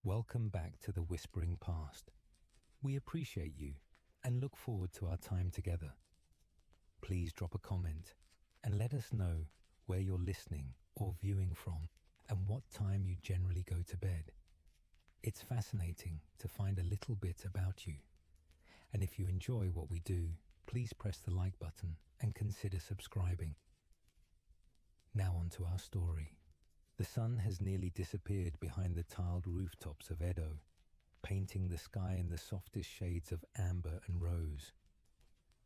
Welcome back to the Whispering Past. We appreciate you and look forward to our time together. Please drop a comment and let us know where you're listening or viewing from and what time you generally go to bed. It's fascinating to find a little bit about you. And if you enjoy what we do, please press the like button and consider subscribing. Now on to our story. The sun has nearly disappeared behind the tiled rooftops of Edo, painting the sky in the softest shades of amber and rose.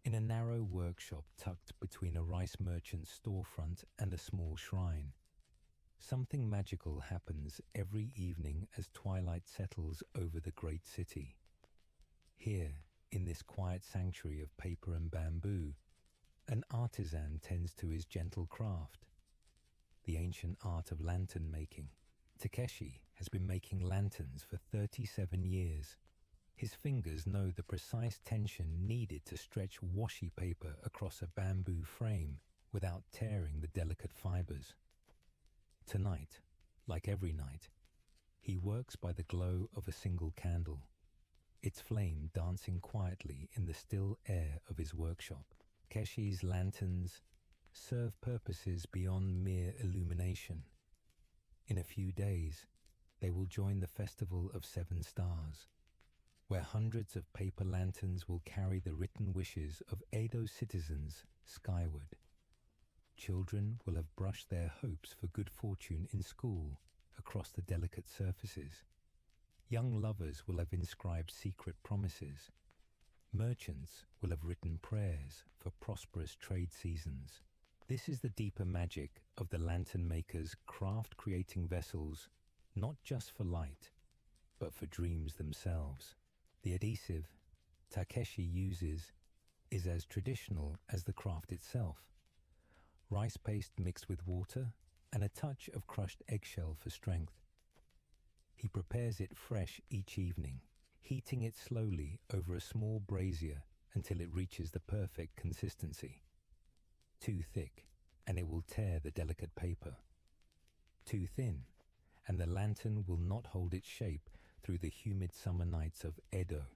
In a narrow workshop tucked between a rice merchant's storefront and a small shrine, something magical happens every evening as twilight settles over the great city. Here, in this quiet sanctuary of paper and bamboo, an artisan tends to his gentle craft, the ancient art of lantern making. Takeshi has been making lanterns for 37 years. His fingers know the precise tension needed to stretch washi paper across a bamboo frame without tearing the delicate fibers. Tonight, like every night, he works by the glow of a single candle, its flame dancing quietly in the still air of his workshop. Takeshi's lanterns serve purposes beyond mere illumination. In a few days, they will join the Festival of Seven Stars, where hundreds of paper lanterns will carry the written wishes of Edo citizens skyward. Children will have brushed their hopes for good fortune in school across the delicate surfaces. Young lovers will have inscribed secret promises. Merchants will have written prayers for prosperous trade seasons. This is the deeper magic of the lantern maker's craft, creating vessels not just for light, but for dreams themselves. The adhesive Takeshi uses is as traditional as the craft itself. Rice paste mixed with water and a touch of crushed eggshell for strength. He prepares it fresh each evening, heating it slowly over a small brazier until it reaches the perfect consistency. Too thick, and it will tear the delicate paper. Too thin, and the lantern will not hold its shape through the humid summer nights of Edo.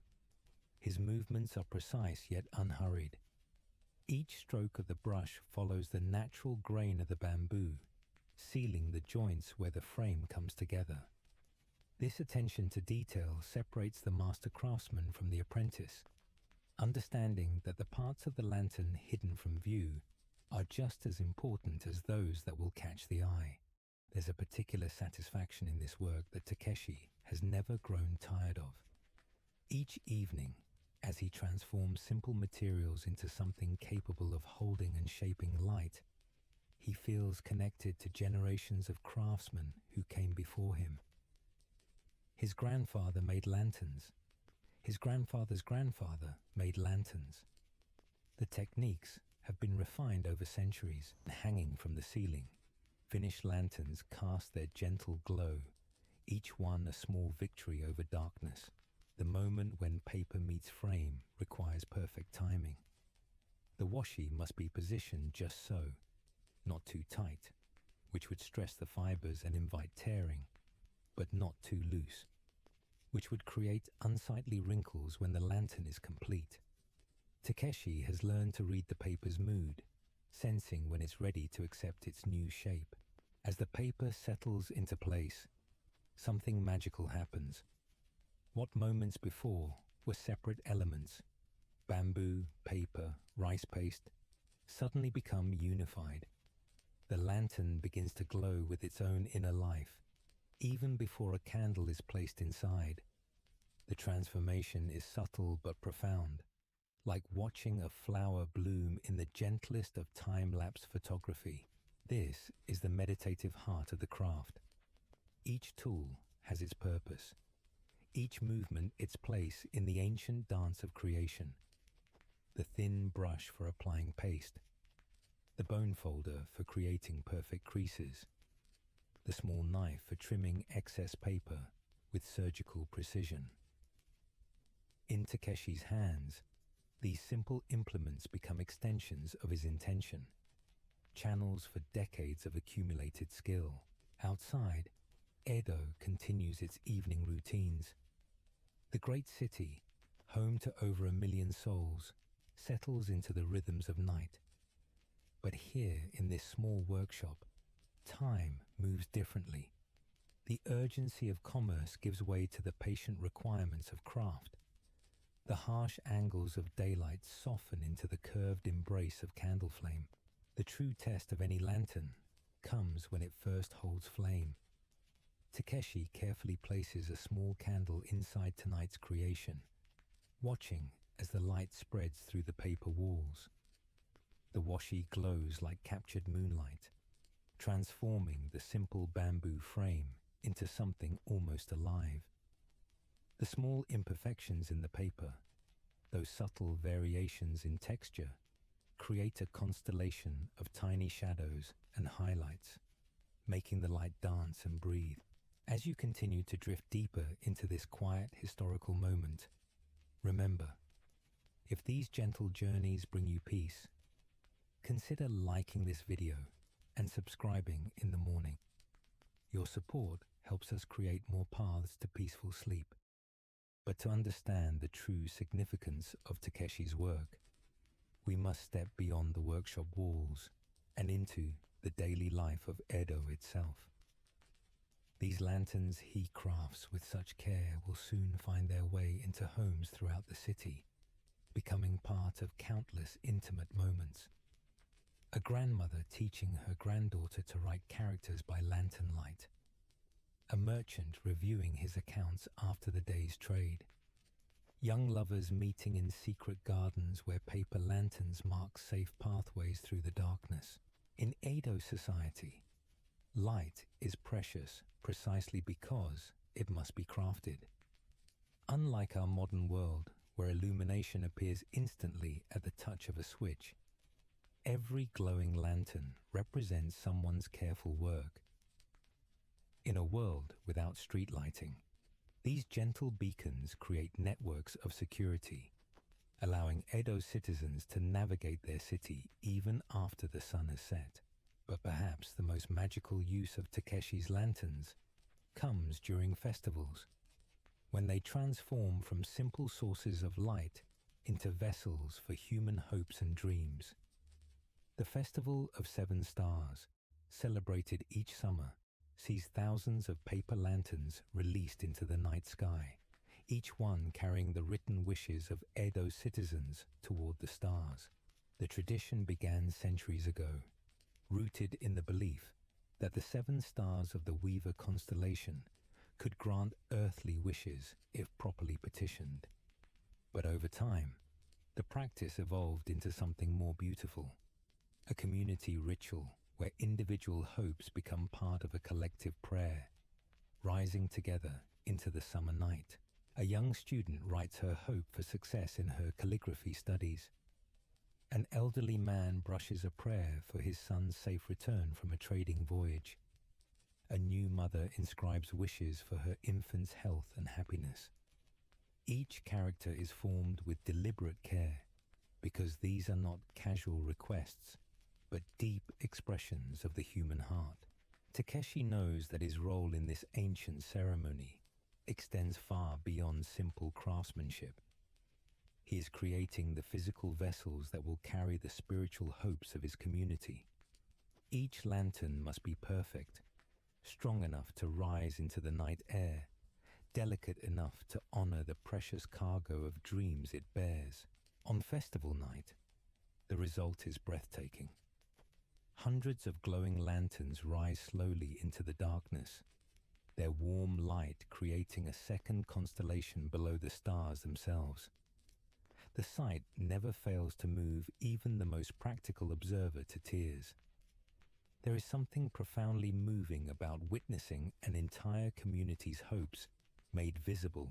His movements are precise yet unhurried. Each stroke of the brush follows the natural grain of the bamboo, sealing the joints where the frame comes together. This attention to detail separates the master craftsman from the apprentice, understanding that the parts of the lantern hidden from view are just as important as those that will catch the eye. There's a particular satisfaction in this work that Takeshi has never grown tired of. Each evening, as he transforms simple materials into something capable of holding and shaping light, he feels connected to generations of craftsmen who came before him. His grandfather made lanterns. His grandfather's grandfather made lanterns. The techniques have been refined over centuries, hanging from the ceiling. Finished lanterns cast their gentle glow, each one a small victory over darkness. The moment when paper meets frame requires perfect timing. The washi must be positioned just so, not too tight, which would stress the fibers and invite tearing, but not too loose, which would create unsightly wrinkles when the lantern is complete. Takeshi has learned to read the paper's mood, sensing when it's ready to accept its new shape. As the paper settles into place, something magical happens. What moments before were separate elements, bamboo, paper, rice paste, suddenly become unified. The lantern begins to glow with its own inner life, even before a candle is placed inside. The transformation is subtle but profound, like watching a flower bloom in the gentlest of time-lapse photography. This is the meditative heart of the craft. Each tool has its purpose, each movement its place in the ancient dance of creation. The thin brush for applying paste, the bone folder for creating perfect creases, the small knife for trimming excess paper with surgical precision. In Takeshi's hands, these simple implements become extensions of his intention, channels for decades of accumulated skill. Outside, Edo continues its evening routines. The great city, home to over 1 million souls, settles into the rhythms of night. But here in this small workshop, time moves differently. The urgency of commerce gives way to the patient requirements of craft. The harsh angles of daylight soften into the curved embrace of candle flame. The true test of any lantern comes when it first holds flame. Takeshi carefully places a small candle inside tonight's creation, watching as the light spreads through the paper walls. The washi glows like captured moonlight, transforming the simple bamboo frame into something almost alive. The small imperfections in the paper, those subtle variations in texture, create a constellation of tiny shadows and highlights, making the light dance and breathe. As you continue to drift deeper into this quiet historical moment, remember, if these gentle journeys bring you peace, consider liking this video and subscribing in the morning. Your support helps us create more paths to peaceful sleep. But to understand the true significance of Takeshi's work, we must step beyond the workshop walls and into the daily life of Edo itself. These lanterns he crafts with such care will soon find their way into homes throughout the city, becoming part of countless intimate moments. A grandmother teaching her granddaughter to write characters by lantern light. A merchant reviewing his accounts after the day's trade. Young lovers meeting in secret gardens where paper lanterns mark safe pathways through the darkness. In Edo society, light is precious precisely because it must be crafted. Unlike our modern world, where illumination appears instantly at the touch of a switch, every glowing lantern represents someone's careful work. In a world without street lighting, these gentle beacons create networks of security, allowing Edo citizens to navigate their city even after the sun has set. But perhaps the most magical use of Takeshi's lanterns comes during festivals, when they transform from simple sources of light into vessels for human hopes and dreams. The Festival of Seven Stars, celebrated each summer, sees thousands of paper lanterns released into the night sky, each one carrying the written wishes of Edo citizens toward the stars. The tradition began centuries ago, rooted in the belief that the 7 stars of the Weaver constellation could grant earthly wishes if properly petitioned. But over time, the practice evolved into something more beautiful, a community ritual where individual hopes become part of a collective prayer, rising together into the summer night. A young student writes her hope for success in her calligraphy studies. An elderly man brushes a prayer for his son's safe return from a trading voyage. A new mother inscribes wishes for her infant's health and happiness. Each character is formed with deliberate care, because these are not casual requests, but deep expressions of the human heart. Takeshi knows that his role in this ancient ceremony extends far beyond simple craftsmanship. He is creating the physical vessels that will carry the spiritual hopes of his community. Each lantern must be perfect, strong enough to rise into the night air, delicate enough to honor the precious cargo of dreams it bears. On festival night, the result is breathtaking. Hundreds of glowing lanterns rise slowly into the darkness, their warm light creating a second constellation below the stars themselves. The sight never fails to move even the most practical observer to tears. There is something profoundly moving about witnessing an entire community's hopes made visible,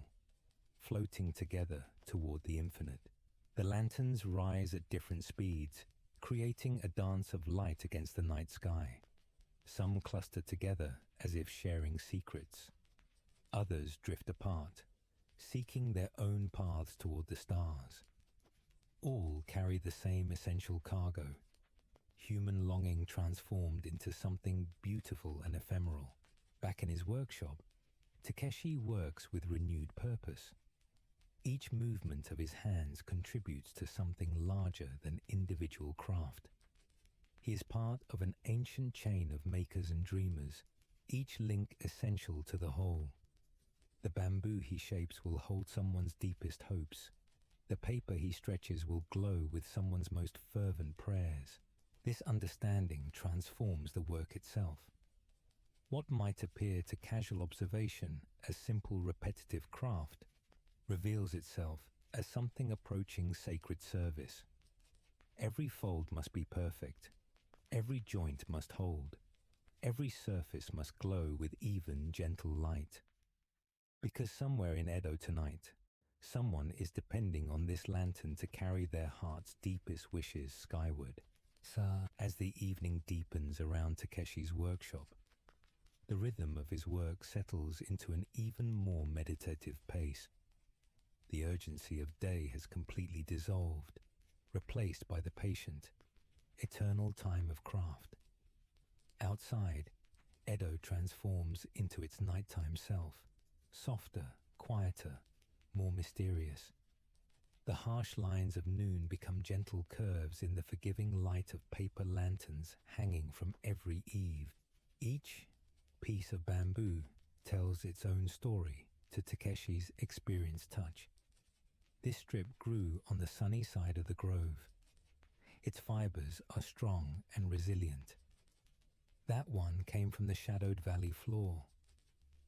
floating together toward the infinite. The lanterns rise at different speeds, creating a dance of light against the night sky. Some cluster together as if sharing secrets. Others drift apart, seeking their own paths toward the stars. All carry the same essential cargo, human longing transformed into something beautiful and ephemeral. Back in his workshop, Takeshi works with renewed purpose. Each movement of his hands contributes to something larger than individual craft. He is part of an ancient chain of makers and dreamers, each link essential to the whole. The bamboo he shapes will hold someone's deepest hopes. The paper he stretches will glow with someone's most fervent prayers. This understanding transforms the work itself. What might appear to casual observation as simple repetitive craft reveals itself as something approaching sacred service. Every fold must be perfect. Every joint must hold. Every surface must glow with even, gentle light. Because somewhere in Edo tonight, someone is depending on this lantern to carry their heart's deepest wishes skyward. As the evening deepens around Takeshi's workshop, the rhythm of his work settles into an even more meditative pace. The urgency of day has completely dissolved, replaced by the patient, eternal time of craft. Outside, Edo transforms into its nighttime self, softer, quieter, more mysterious. The harsh lines of noon become gentle curves in the forgiving light of paper lanterns hanging from every eave. Each piece of bamboo tells its own story to Takeshi's experienced touch. This strip grew on the sunny side of the grove. Its fibers are strong and resilient. That one came from the shadowed valley floor.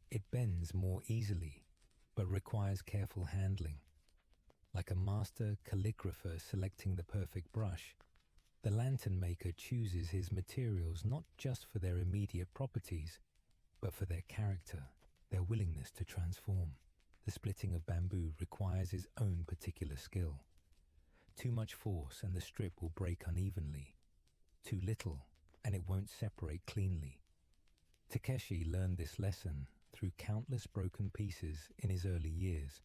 It bends more easily, but requires careful handling. Like a master calligrapher selecting the perfect brush, the lantern maker chooses his materials not just for their immediate properties, but for their character, their willingness to transform. The splitting of bamboo requires his own particular skill. Too much force and the strip will break unevenly. Too little and it won't separate cleanly. Takeshi learned this lesson through countless broken pieces in his early years,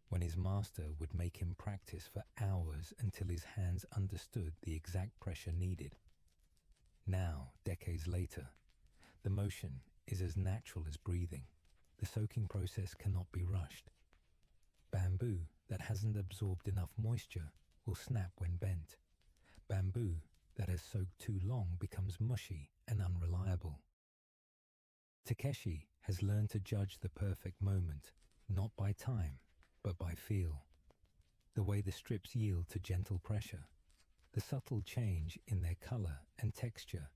when his master would make him practice for hours until his hands understood the exact pressure needed. Now, decades later, the motion is as natural as breathing. The soaking process cannot be rushed. Bamboo that hasn't absorbed enough moisture will snap when bent. Bamboo that has soaked too long becomes mushy and unreliable. Takeshi has learned to judge the perfect moment, not by time, but by feel. The way the strips yield to gentle pressure, the subtle change in their color and texture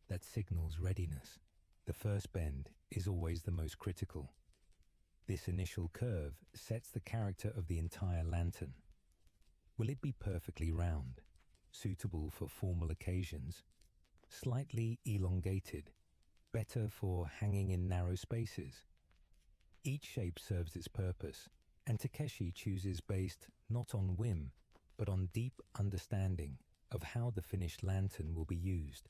that signals readiness. The first bend is always the most critical. This initial curve sets the character of the entire lantern. Will it be perfectly round, suitable for formal occasions, slightly elongated, better for hanging in narrow spaces? Each shape serves its purpose, and Takeshi chooses based not on whim, but on deep understanding of how the finished lantern will be used.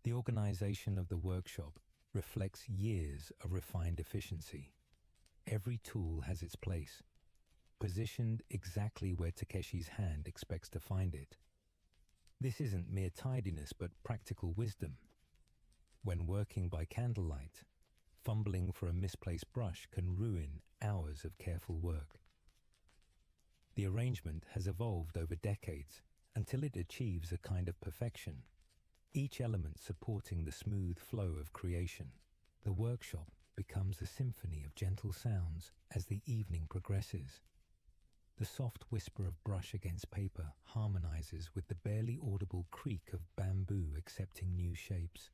The organization of the workshop reflects years of refined efficiency. Every tool has its place, positioned exactly where Takeshi's hand expects to find it. This isn't mere tidiness, but practical wisdom. When working by candlelight, fumbling for a misplaced brush can ruin hours of careful work. The arrangement has evolved over decades until it achieves a kind of perfection, each element supporting the smooth flow of creation. The workshop becomes a symphony of gentle sounds as the evening progresses. The soft whisper of brush against paper harmonizes with the barely audible creak of bamboo accepting new shapes.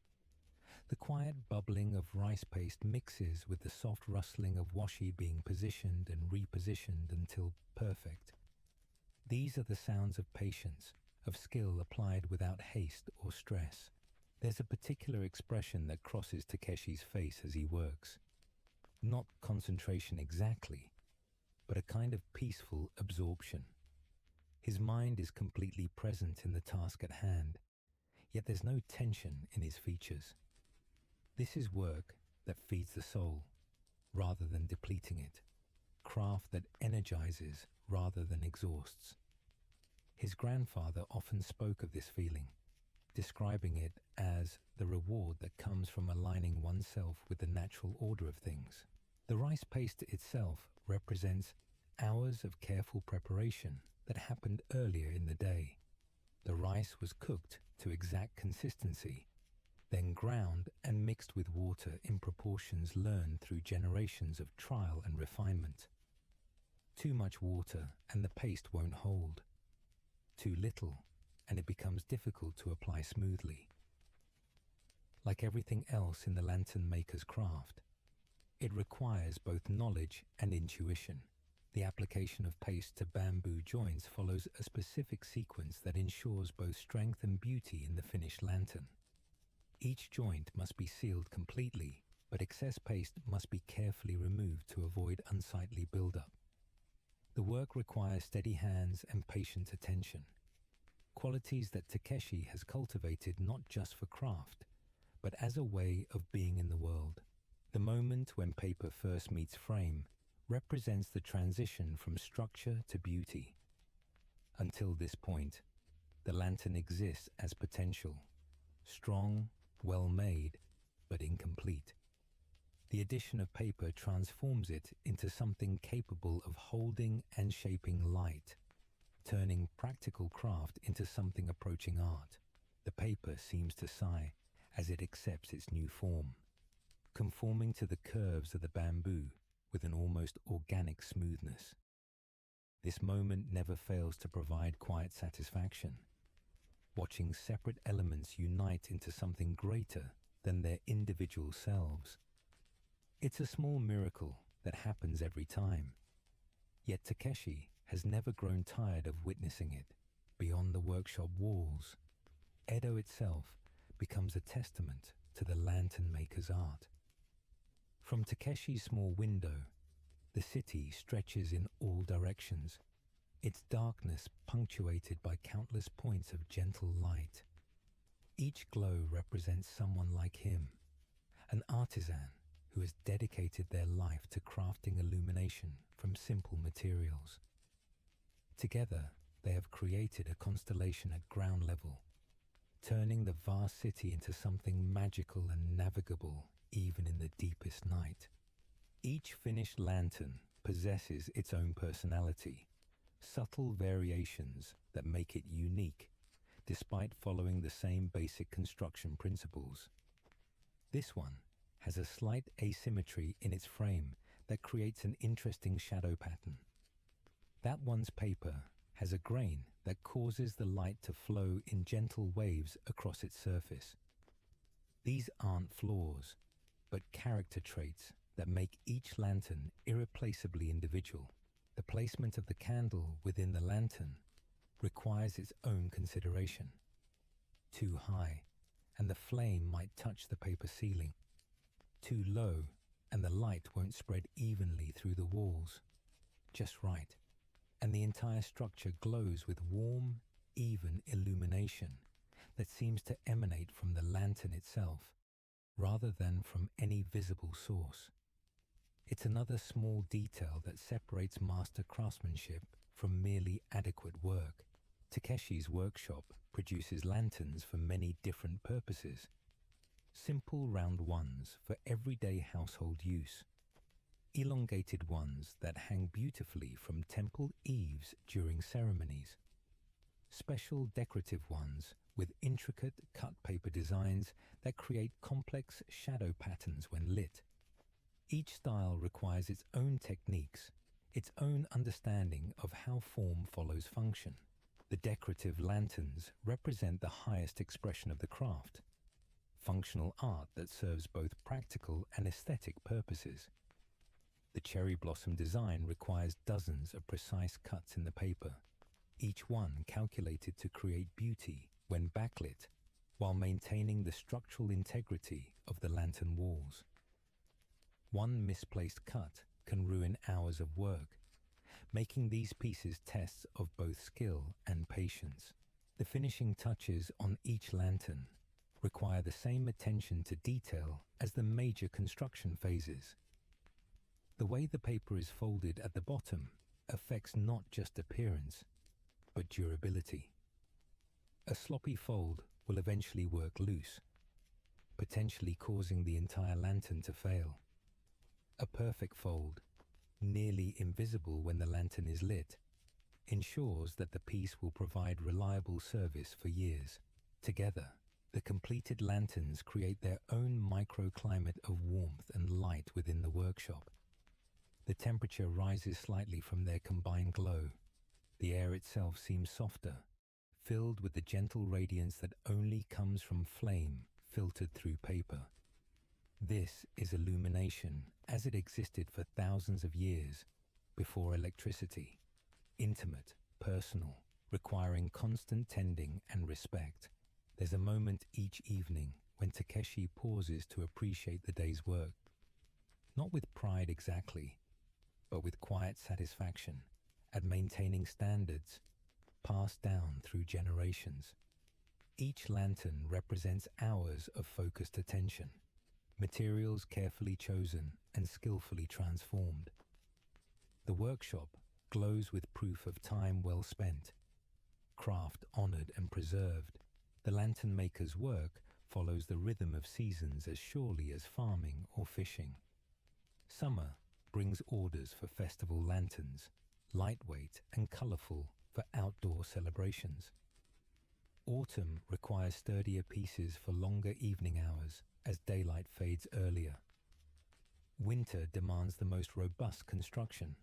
The quiet bubbling of rice paste mixes with the soft rustling of washi being positioned and repositioned until perfect. These are the sounds of patience, of skill applied without haste or stress. There's a particular expression that crosses Takeshi's face as he works. Not concentration exactly, but a kind of peaceful absorption. His mind is completely present in the task at hand, yet there's no tension in his features. This is work that feeds the soul, rather than depleting it. Craft that energizes rather than exhausts. His grandfather often spoke of this feeling, describing it as the reward that comes from aligning oneself with the natural order of things. The rice paste itself represents hours of careful preparation that happened earlier in the day. The rice was cooked to exact consistency, then ground and mixed with water in proportions learned through generations of trial and refinement. Too much water and the paste won't hold. Too little and it becomes difficult to apply smoothly. Like everything else in the lantern maker's craft, it requires both knowledge and intuition. The application of paste to bamboo joints follows a specific sequence that ensures both strength and beauty in the finished lantern. Each joint must be sealed completely, but excess paste must be carefully removed to avoid unsightly buildup. The work requires steady hands and patient attention, qualities that Takeshi has cultivated not just for craft, but as a way of being in the world. The moment when paper first meets frame represents the transition from structure to beauty. Until this point, the lantern exists as potential, strong, well-made, but incomplete. The addition of paper transforms it into something capable of holding and shaping light, turning practical craft into something approaching art. The paper seems to sigh as it accepts its new form, conforming to the curves of the bamboo with an almost organic smoothness. This moment never fails to provide quiet satisfaction, watching separate elements unite into something greater than their individual selves. It's a small miracle that happens every time, yet Takeshi has never grown tired of witnessing it. Beyond the workshop walls, Edo itself becomes a testament to the lantern maker's art. From Takeshi's small window, the city stretches in all directions, its darkness punctuated by countless points of gentle light. Each glow represents someone like him, an artisan who has dedicated their life to crafting illumination from simple materials. Together, they have created a constellation at ground level, turning the vast city into something magical and navigable even in the deepest night. Each finished lantern possesses its own personality, subtle variations that make it unique, despite following the same basic construction principles. This one has a slight asymmetry in its frame that creates an interesting shadow pattern. That one's paper has a grain that causes the light to flow in gentle waves across its surface. These aren't flaws, but character traits that make each lantern irreplaceably individual. The placement of the candle within the lantern requires its own consideration. Too high, and the flame might touch the paper ceiling. Too low, and the light won't spread evenly through the walls. Just right, and the entire structure glows with warm, even illumination that seems to emanate from the lantern itself, rather than from any visible source. It's another small detail that separates master craftsmanship from merely adequate work. Takeshi's workshop produces lanterns for many different purposes. Simple round ones for everyday household use, elongated ones that hang beautifully from temple eaves during ceremonies, special decorative ones with intricate cut paper designs that create complex shadow patterns when lit. Each style requires its own techniques, its own understanding of how form follows function. The decorative lanterns represent the highest expression of the craft, functional art that serves both practical and aesthetic purposes. The cherry blossom design requires dozens of precise cuts in the paper, each one calculated to create beauty when backlit, while maintaining the structural integrity of the lantern walls. One misplaced cut can ruin hours of work, making these pieces tests of both skill and patience. The finishing touches on each lantern require the same attention to detail as the major construction phases. The way the paper is folded at the bottom affects not just appearance, but durability. A sloppy fold will eventually work loose, potentially causing the entire lantern to fail. A perfect fold, nearly invisible when the lantern is lit, ensures that the piece will provide reliable service for years. Together, the completed lanterns create their own microclimate of warmth and light within the workshop. The temperature rises slightly from their combined glow. The air itself seems softer, filled with the gentle radiance that only comes from flame filtered through paper. This is illumination as it existed for thousands of years before electricity. Intimate, personal, requiring constant tending and respect. There's a moment each evening when Takeshi pauses to appreciate the day's work. Not with pride exactly, but with quiet satisfaction at maintaining standards passed down through generations. Each lantern represents hours of focused attention, materials carefully chosen and skillfully transformed. The workshop glows with proof of time well spent, craft honored and preserved. The lantern maker's work follows the rhythm of seasons as surely as farming or fishing. Summer brings orders for festival lanterns, lightweight and colorful for outdoor celebrations. Autumn requires sturdier pieces for longer evening hours as daylight fades earlier. Winter demands the most robust construction,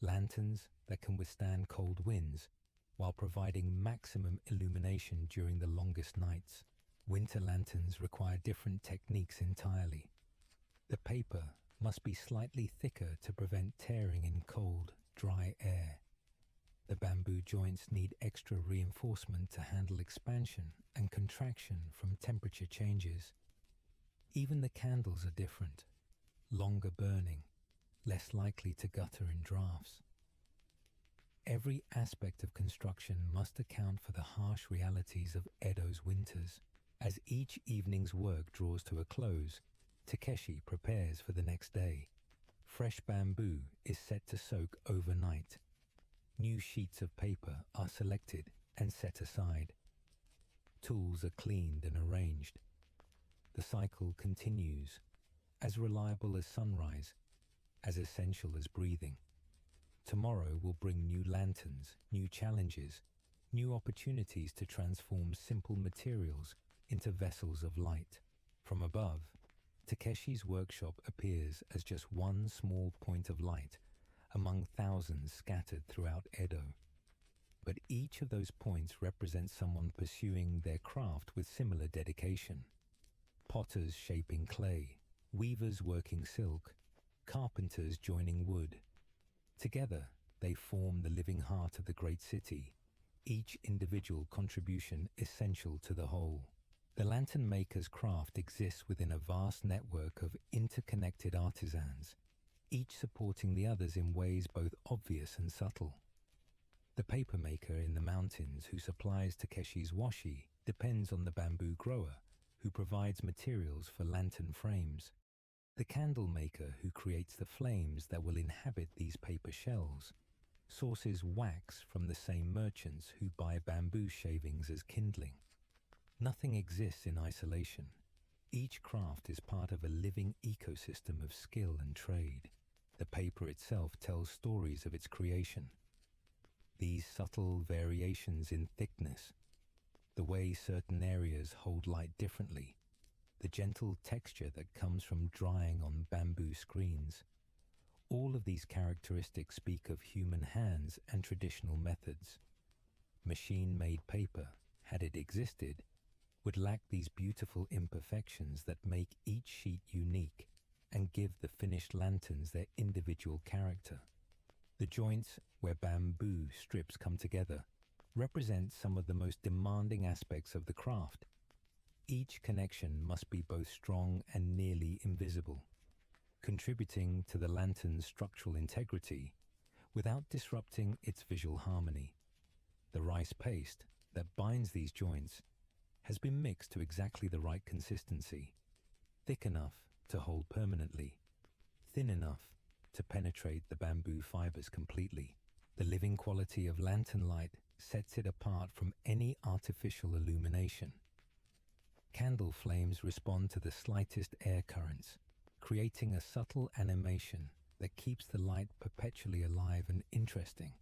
lanterns that can withstand cold winds while providing maximum illumination during the longest nights. Winter lanterns require different techniques entirely. The paper must be slightly thicker to prevent tearing in cold, dry air. The bamboo joints need extra reinforcement to handle expansion and contraction from temperature changes. Even the candles are different, longer burning, less likely to gutter in drafts. Every aspect of construction must account for the harsh realities of Edo's winters. As each evening's work draws to a close, Takeshi prepares for the next day. Fresh bamboo is set to soak overnight. New sheets of paper are selected and set aside. Tools are cleaned and arranged. The cycle continues, as reliable as sunrise, as essential as breathing. Tomorrow will bring new lanterns, new challenges, new opportunities to transform simple materials into vessels of light. From above, Takeshi's workshop appears as just one small point of light among thousands scattered throughout Edo. But each of those points represents someone pursuing their craft with similar dedication. Potters shaping clay, weavers working silk, carpenters joining wood. Together, they form the living heart of the great city, each individual contribution essential to the whole. The lantern maker's craft exists within a vast network of interconnected artisans, each supporting the others in ways both obvious and subtle. The paper maker in the mountains who supplies Takeshi's washi depends on the bamboo grower who provides materials for lantern frames. The candle maker who creates the flames that will inhabit these paper shells sources wax from the same merchants who buy bamboo shavings as kindling. Nothing exists in isolation. Each craft is part of a living ecosystem of skill and trade. The paper itself tells stories of its creation. These subtle variations in thickness, the way certain areas hold light differently, the gentle texture that comes from drying on bamboo screens. All of these characteristics speak of human hands and traditional methods. Machine-made paper, had it existed, would lack these beautiful imperfections that make each sheet unique and give the finished lanterns their individual character. The joints where bamboo strips come together represent some of the most demanding aspects of the craft. Each connection must be both strong and nearly invisible, contributing to the lantern's structural integrity without disrupting its visual harmony. The rice paste that binds these joints has been mixed to exactly the right consistency, thick enough to hold permanently, thin enough to penetrate the bamboo fibers completely. The living quality of lantern light sets it apart from any artificial illumination. Candle flames respond to the slightest air currents, creating a subtle animation that keeps the light perpetually alive and interesting.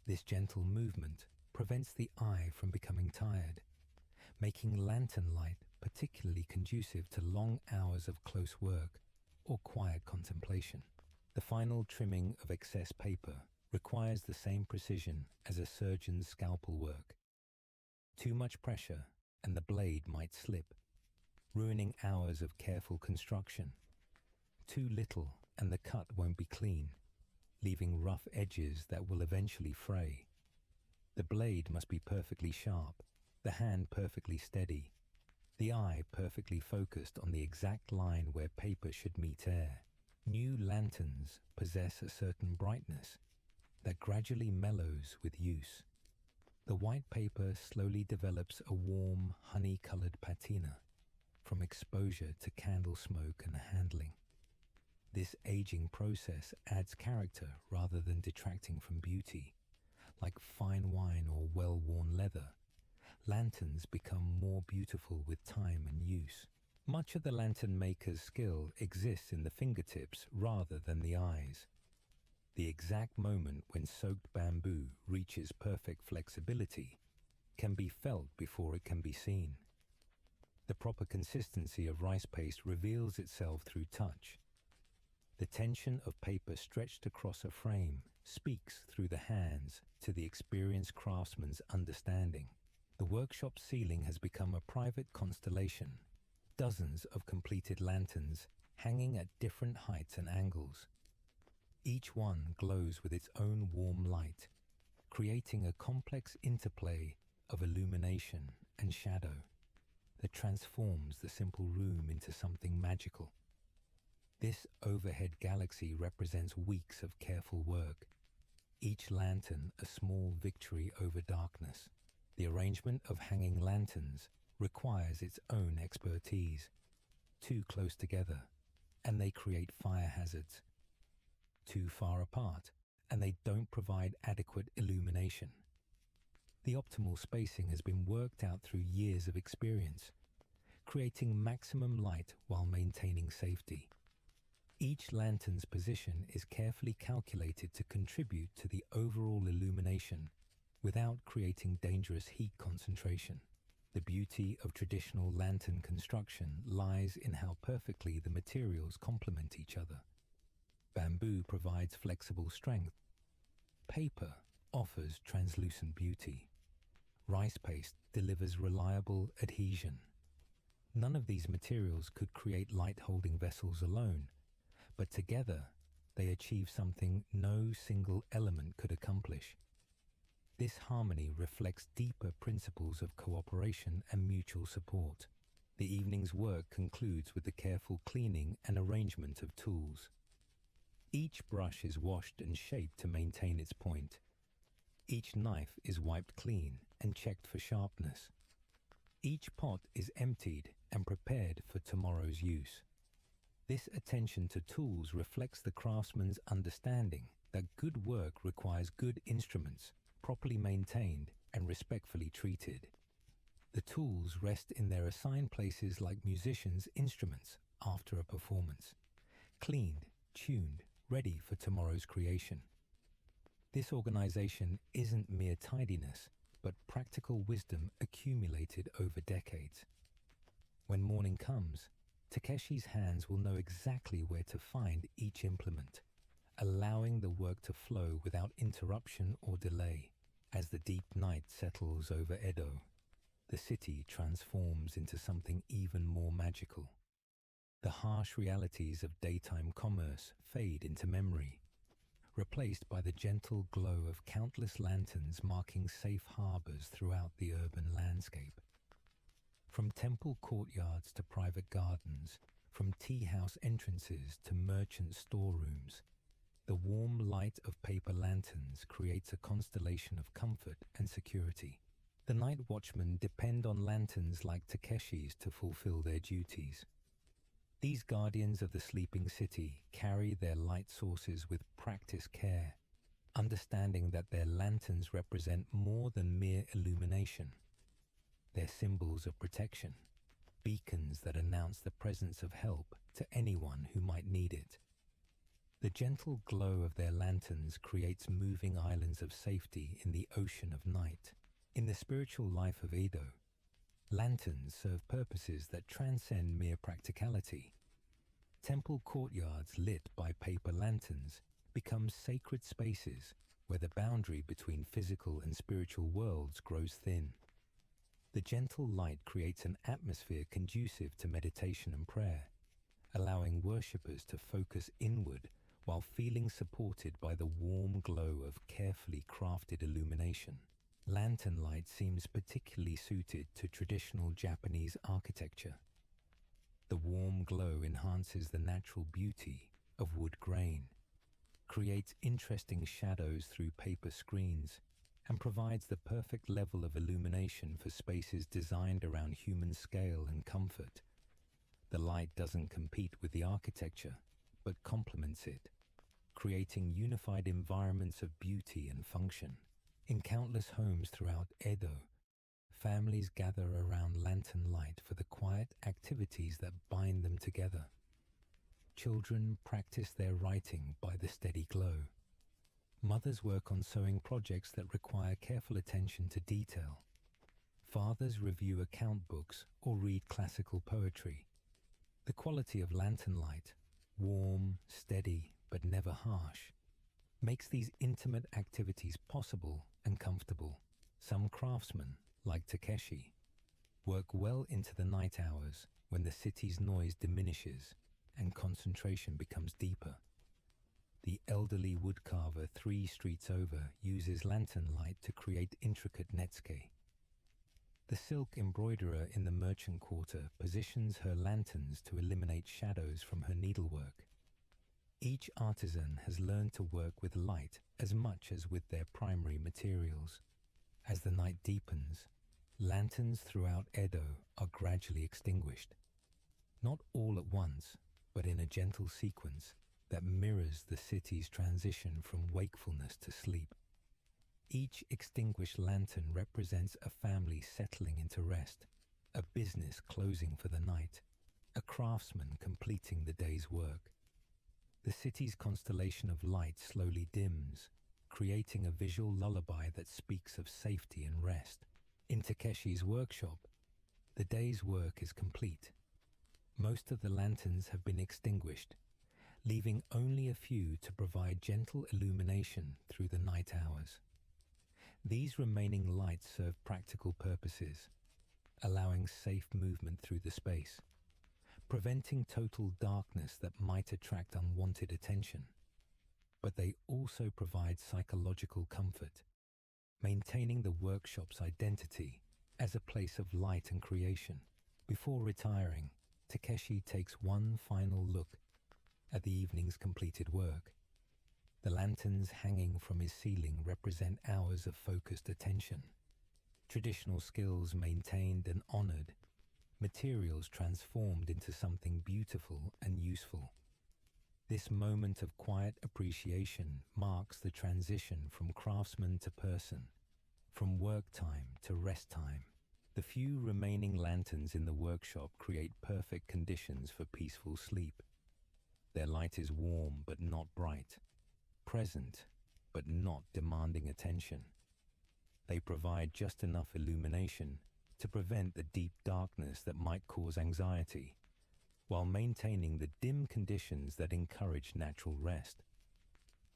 This gentle movement prevents the eye from becoming tired, making lantern light particularly conducive to long hours of close work or quiet contemplation. The final trimming of excess paper requires the same precision as a surgeon's scalpel work. Too much pressure and the blade might slip, ruining hours of careful construction. Too little and the cut won't be clean, leaving rough edges that will eventually fray. The blade must be perfectly sharp, the hand perfectly steady, the eye perfectly focused on the exact line where paper should meet air. New lanterns possess a certain brightness that gradually mellows with use. The white paper slowly develops a warm, honey-colored patina from exposure to candle smoke and handling. This aging process adds character rather than detracting from beauty. Like fine wine or well-worn leather, lanterns become more beautiful with time and use. Much of the lantern maker's skill exists in the fingertips rather than the eyes. The exact moment when soaked bamboo reaches perfect flexibility can be felt before it can be seen. The proper consistency of rice paste reveals itself through touch. The tension of paper stretched across a frame speaks through the hands to the experienced craftsman's understanding. The workshop ceiling has become a private constellation, dozens of completed lanterns hanging at different heights and angles. Each one glows with its own warm light, creating a complex interplay of illumination and shadow that transforms the simple room into something magical. This overhead galaxy represents weeks of careful work, each lantern a small victory over darkness. The arrangement of hanging lanterns requires its own expertise. Too close together, and they create fire hazards. Too far apart, and they don't provide adequate illumination. The optimal spacing has been worked out through years of experience, creating maximum light while maintaining safety. Each lantern's position is carefully calculated to contribute to the overall illumination without creating dangerous heat concentration. The beauty of traditional lantern construction lies in how perfectly the materials complement each other. Bamboo provides flexible strength. Paper offers translucent beauty. Rice paste delivers reliable adhesion. None of these materials could create light-holding vessels alone, but together they achieve something no single element could accomplish. This harmony reflects deeper principles of cooperation and mutual support. The evening's work concludes with the careful cleaning and arrangement of tools. Each brush is washed and shaped to maintain its point. Each knife is wiped clean and checked for sharpness. Each pot is emptied and prepared for tomorrow's use. This attention to tools reflects the craftsman's understanding that good work requires good instruments, properly maintained and respectfully treated. The tools rest in their assigned places like musicians' instruments after a performance, cleaned, tuned, ready for tomorrow's creation. This organization isn't mere tidiness, but practical wisdom accumulated over decades. When morning comes, Takeshi's hands will know exactly where to find each implement, allowing the work to flow without interruption or delay. As the deep night settles over Edo, the city transforms into something even more magical. The harsh realities of daytime commerce fade into memory, replaced by the gentle glow of countless lanterns marking safe harbors throughout the urban landscape. From temple courtyards to private gardens, from tea house entrances to merchant storerooms, the warm light of paper lanterns creates a constellation of comfort and security. The night watchmen depend on lanterns like Takeshi's to fulfill their duties. These guardians of the sleeping city carry their light sources with practiced care, understanding that their lanterns represent more than mere illumination. They're symbols of protection, beacons that announce the presence of help to anyone who might need it. The gentle glow of their lanterns creates moving islands of safety in the ocean of night. In the spiritual life of Edo, lanterns serve purposes that transcend mere practicality. Temple courtyards lit by paper lanterns become sacred spaces where the boundary between physical and spiritual worlds grows thin. The gentle light creates an atmosphere conducive to meditation and prayer, allowing worshippers to focus inward while feeling supported by the warm glow of carefully crafted illumination. Lantern light seems particularly suited to traditional Japanese architecture. The warm glow enhances the natural beauty of wood grain, creates interesting shadows through paper screens, and provides the perfect level of illumination for spaces designed around human scale and comfort. The light doesn't compete with the architecture, but complements it, creating unified environments of beauty and function. In countless homes throughout Edo, families gather around lantern light for the quiet activities that bind them together. Children practice their writing by the steady glow. Mothers work on sewing projects that require careful attention to detail. Fathers review account books or read classical poetry. The quality of lantern light, warm, steady, but never harsh, makes these intimate activities possible and comfortable. Some craftsmen, like Takeshi, work well into the night hours when the city's noise diminishes and concentration becomes deeper. The elderly woodcarver 3 streets over uses lantern light to create intricate netsuke. The silk embroiderer in the merchant quarter positions her lanterns to eliminate shadows from her needlework. Each artisan has learned to work with light as much as with their primary materials. As the night deepens, lanterns throughout Edo are gradually extinguished. Not all at once, but in a gentle sequence that mirrors the city's transition from wakefulness to sleep. Each extinguished lantern represents a family settling into rest, a business closing for the night, a craftsman completing the day's work. The city's constellation of light slowly dims, creating a visual lullaby that speaks of safety and rest. In Takeshi's workshop, the day's work is complete. Most of the lanterns have been extinguished, leaving only a few to provide gentle illumination through the night hours. These remaining lights serve practical purposes, allowing safe movement through the space, preventing total darkness that might attract unwanted attention. But they also provide psychological comfort, maintaining the workshop's identity as a place of light and creation. Before retiring, Takeshi takes one final look at the evening's completed work. The lanterns hanging from his ceiling represent hours of focused attention, traditional skills maintained and honored, materials transformed into something beautiful and useful. This moment of quiet appreciation marks the transition from craftsman to person, from work time to rest time. The few remaining lanterns in the workshop create perfect conditions for peaceful sleep. Their light is warm but not bright, present but not demanding attention. They provide just enough illumination to prevent the deep darkness that might cause anxiety, while maintaining the dim conditions that encourage natural rest.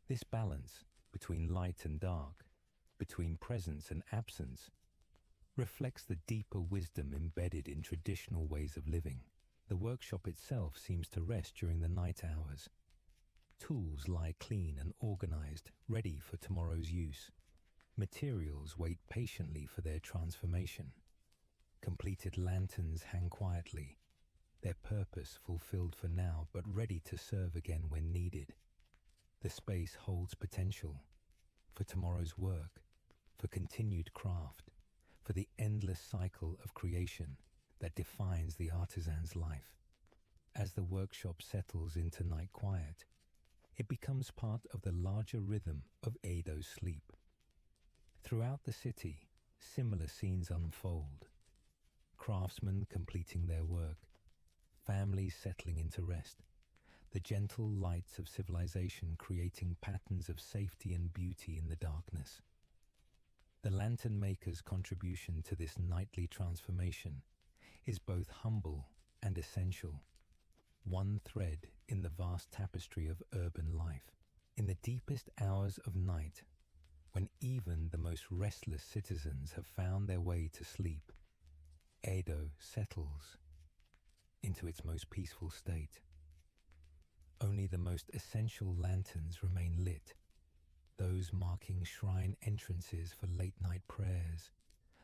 This balance between light and dark, between presence and absence, reflects the deeper wisdom embedded in traditional ways of living. The workshop itself seems to rest during the night hours. Tools lie clean and organized, ready for tomorrow's use. Materials wait patiently for their transformation. Completed lanterns hang quietly, their purpose fulfilled for now but ready to serve again when needed. The space holds potential for tomorrow's work, for continued craft, for the endless cycle of creation that defines the artisan's life. As the workshop settles into night quiet, it becomes part of the larger rhythm of Edo's sleep. Throughout the city, similar scenes unfold. craftsmen completing their work, families settling into rest, the gentle lights of civilization creating patterns of safety and beauty in the darkness. The lantern maker's contribution to this nightly transformation is both humble and essential, one thread in the vast tapestry of urban life. In the deepest hours of night, when even the most restless citizens have found their way to sleep, Edo settles into its most peaceful state. Only the most essential lanterns remain lit, those marking shrine entrances for late-night prayers,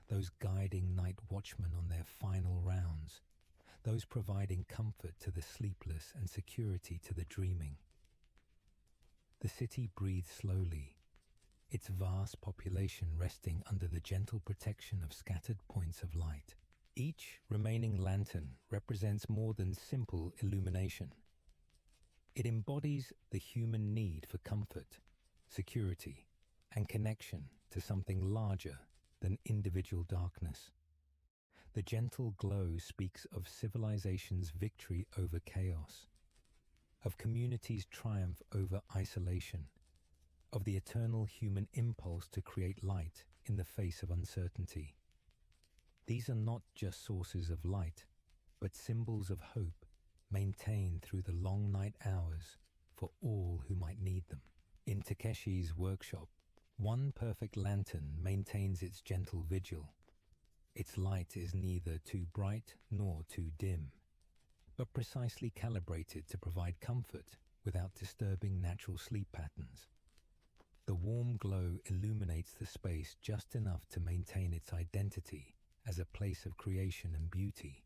those guiding night watchmen on their final rounds, those providing comfort to the sleepless and security to the dreaming. The city breathes slowly, its vast population resting under the gentle protection of scattered points of light. Each remaining lantern represents more than simple illumination. It embodies the human need for comfort, security, and connection to something larger than individual darkness. The gentle glow speaks of civilization's victory over chaos, of community's triumph over isolation, of the eternal human impulse to create light in the face of uncertainty. These are not just sources of light, but symbols of hope, maintained through the long night hours for all who might need them. In Takeshi's workshop, one perfect lantern maintains its gentle vigil. Its light is neither too bright nor too dim, but precisely calibrated to provide comfort without disturbing natural sleep patterns. The warm glow illuminates the space just enough to maintain its identity as a place of creation and beauty,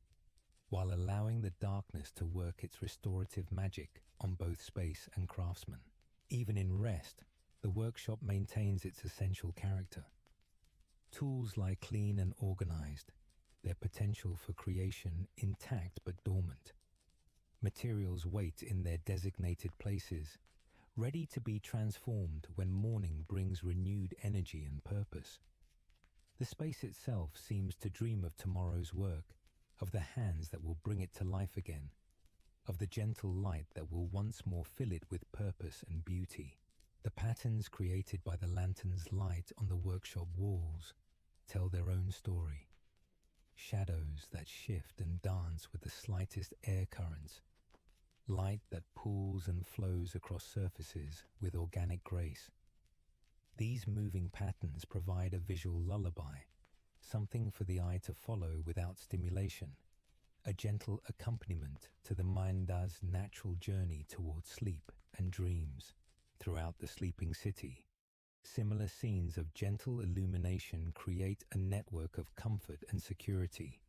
while allowing the darkness to work its restorative magic on both space and craftsman. Even in rest, the workshop maintains its essential character. Tools lie clean and organized, their potential for creation intact but dormant. Materials wait in their designated places, ready to be transformed when morning brings renewed energy and purpose. The space itself seems to dream of tomorrow's work, of the hands that will bring it to life again, of the gentle light that will once more fill it with purpose and beauty. The patterns created by the lantern's light on the workshop walls tell their own story. Shadows that shift and dance with the slightest air currents, light that pools and flows across surfaces with organic grace. These moving patterns provide a visual lullaby, something for the eye to follow without stimulation, a gentle accompaniment to the mind's natural journey towards sleep and dreams. Throughout the sleeping city, similar scenes of gentle illumination create a network of comfort and security.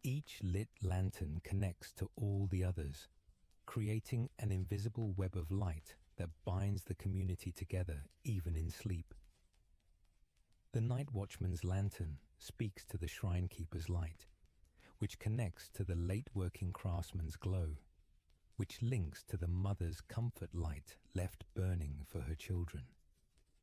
Each lit lantern connects to all the others, creating an invisible web of light that binds the community together even in sleep. The night watchman's lantern speaks to the shrine keeper's light, which connects to the late working craftsman's glow, which links to the mother's comfort light left burning for her children.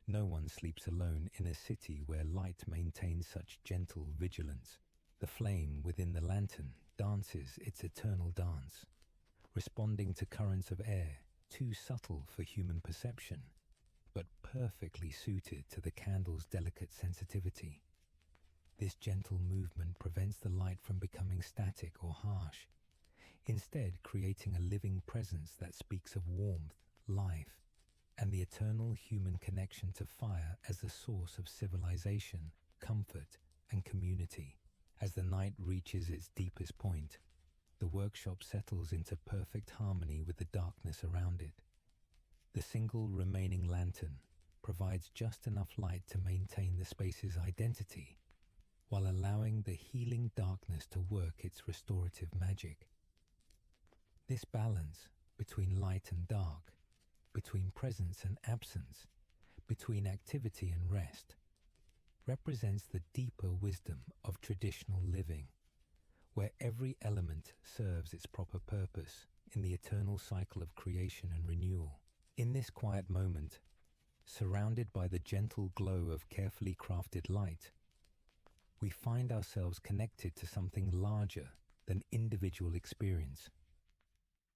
No one sleeps alone in a city where light maintains such gentle vigilance. The flame within the lantern dances its eternal dance, responding to currents of air too subtle for human perception, but perfectly suited to the candle's delicate sensitivity. This gentle movement prevents the light from becoming static or harsh, instead creating a living presence that speaks of warmth, life, and the eternal human connection to fire as the source of civilization, comfort, and community. As the night reaches its deepest point, the workshop settles into perfect harmony with the darkness around it. The single remaining lantern provides just enough light to maintain the space's identity, while allowing the healing darkness to work its restorative magic. This balance between light and dark, between presence and absence, between activity and rest, represents the deeper wisdom of traditional living, where every element serves its proper purpose in the eternal cycle of creation and renewal. In this quiet moment, surrounded by the gentle glow of carefully crafted light, we find ourselves connected to something larger than individual experience.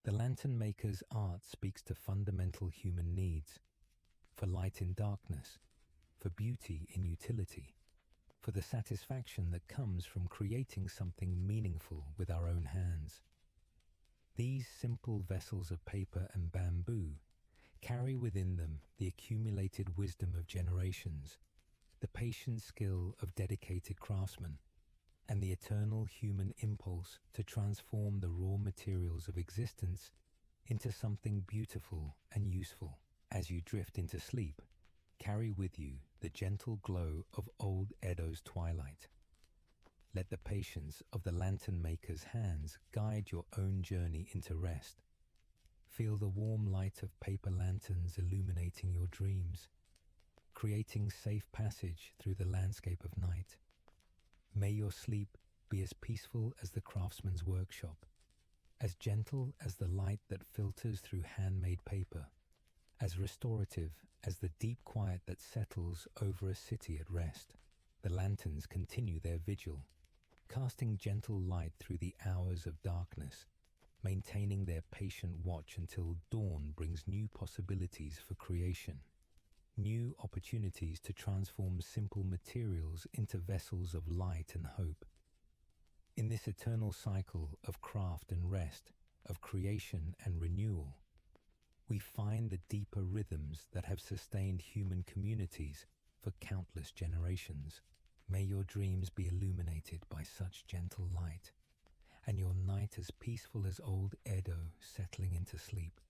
The lantern maker's art speaks to fundamental human needs, for light in darkness, for beauty in utility, for the satisfaction that comes from creating something meaningful with our own hands. These simple vessels of paper and bamboo carry within them the accumulated wisdom of generations, the patient skill of dedicated craftsmen, and the eternal human impulse to transform the raw materials of existence into something beautiful and useful. As you drift into sleep, carry with you the gentle glow of old Edo's twilight. Let the patience of the lantern maker's hands guide your own journey into rest. Feel the warm light of paper lanterns illuminating your dreams, creating safe passage through the landscape of night. May your sleep be as peaceful as the craftsman's workshop, as gentle as the light that filters through handmade paper, as restorative as the deep quiet that settles over a city at rest. The lanterns continue their vigil, casting gentle light through the hours of darkness, maintaining their patient watch until dawn brings new possibilities for creation, new opportunities to transform simple materials into vessels of light and hope. In this eternal cycle of craft and rest, of creation and renewal, we find the deeper rhythms that have sustained human communities for countless generations. May your dreams be illuminated by such gentle light, and your night as peaceful as old Edo settling into sleep.